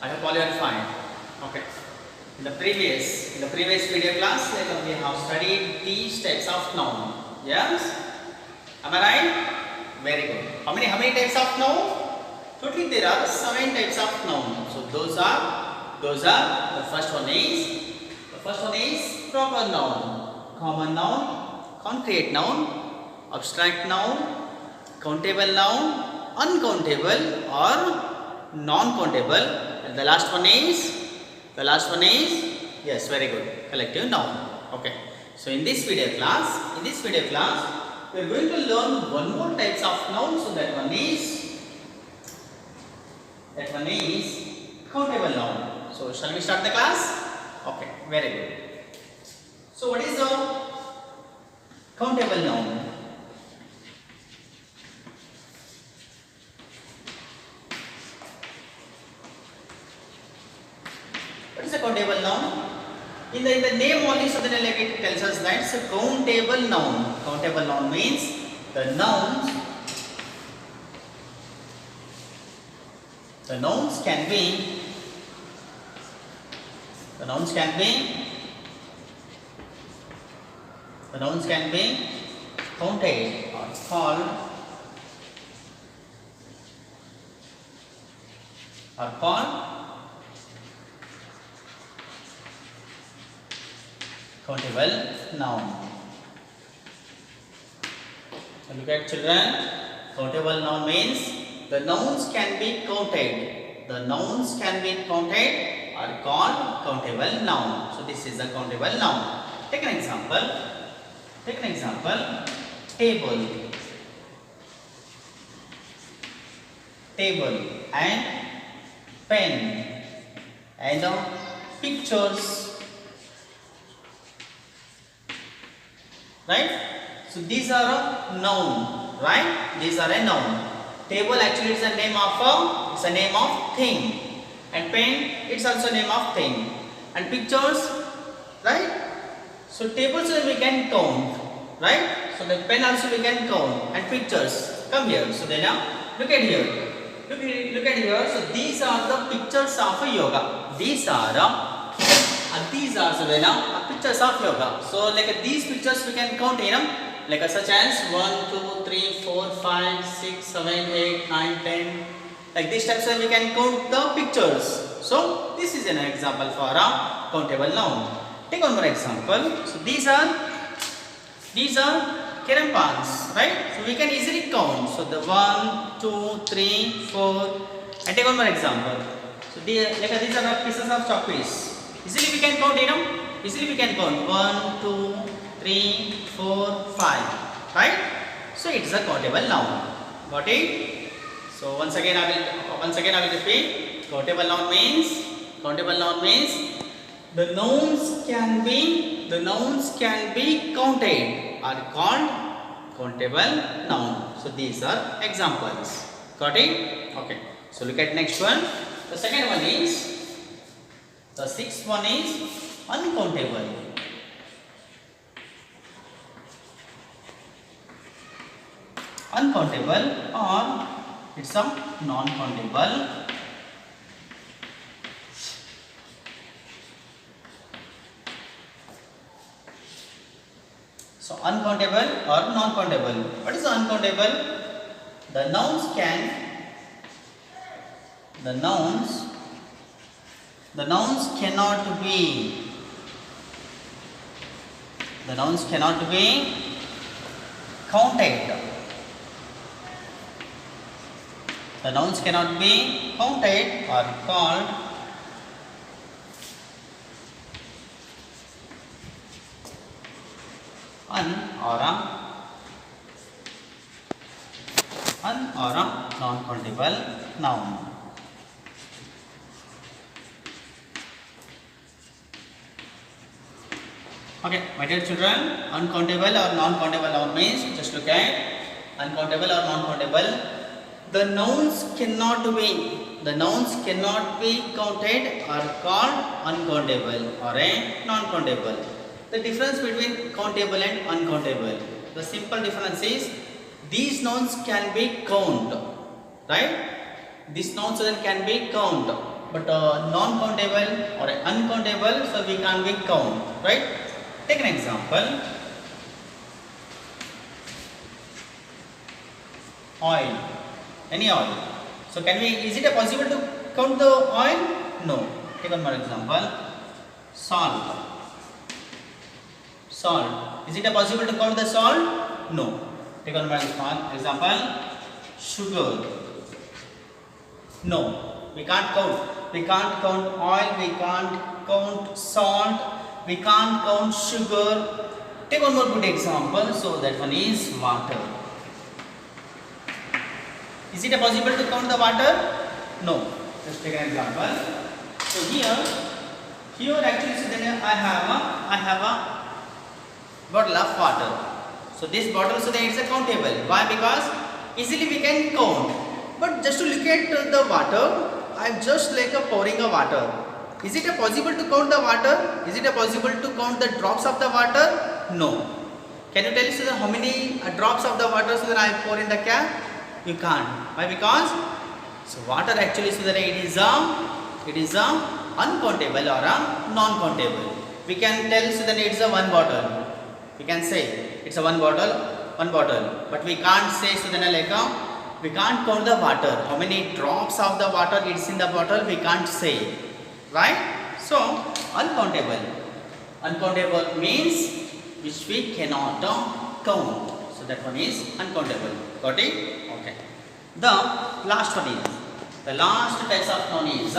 I hope all you are fine. Okay. In the previous video class, we have studied these types of noun. Yes? Am I right? Very good. How many types of noun? Totally there are 7 types of noun. So those are the first one is proper noun, common noun, concrete noun, abstract noun, countable noun, uncountable or non-countable, and the last one is yes, very good, collective noun. Okay. So in this video class, we are going to learn one more types of nouns. So that one is countable noun. So shall we start the class? Okay, very good. So what is the countable noun? What is a countable noun? In the name only, so then it tells us that it's a countable noun. Countable noun means the nouns can be counted or called countable noun. So look at children. Countable noun means the nouns can be counted. The nouns can be counted or called countable noun. So this is a countable noun. Take an example. Table and pen and pictures. Right? So these are a noun, right? These are a noun. Table actually is a name of thing, and pen it's also a name of thing, and pictures, right? So tables we can count, right? So the pen also we can count, and pictures. Come here. So then now look at here. Look at here. So these are the pictures of yoga. These are pictures of yoga. So like these pictures we can count in them, like such as 1, 2, 3, 4, 5, 6, 7, 8, 9, 10. Like these types we can count the pictures. So this is an example for a countable noun. Take one more example. So these are kerampans, right? So we can easily count. So the 1, 2, 3, 4. And take one more example. So these are the pieces of chalk piece. Easily we can count, Easily we can count 1, 2, 3, 4, 5. Right? So it's a countable noun. Got it? So once again I will repeat. Countable noun means the nouns can be counted or called countable noun. So these are examples. Got it? Okay. So look at next one. The sixth one is uncountable. Uncountable or it's a non-countable. So uncountable or non-countable. What is uncountable? The nouns cannot be counted. The nouns cannot be counted or called or a non-countable noun. Okay, my dear children, uncountable or non-countable noun means, just look at uncountable or non-countable. The nouns cannot be counted or called uncountable or a non-countable. The difference between countable and uncountable. The simple difference is these nouns can be counted, right? These nouns can be counted, but non-countable or uncountable, so we can't be count, right? Take an example. Oil, any oil. So can we, is it possible to count the oil? No. Take one more example. Salt. Salt. Is it possible to count the salt? No. Take one more example. Sugar. No. We can't count. We can't count oil. We can't count salt. We can't count sugar. Take one more good example. So that one is water. Is it possible to count the water? No. Let's take an example. So here actually, so then I have a bottle of water. So this bottle, so then it's a countable. Why? Because easily we can count. But just to look at the water, I'm just like pouring a water. Is it possible to count the water? Is it possible to count the drops of the water? No. Can you tell us so how many drops of the water so that I pour in the cap? You can't. Why? Because so water actually, so that it is a uncountable or a non-countable. We can tell so that it's a one bottle. We can say it's a one bottle. But we can't say so then like we can't count the water. How many drops of the water it's in the bottle? We can't say, right? So uncountable. Uncountable means which we cannot count. So that one is uncountable. Got it? Okay. The last one is, the last types of noun is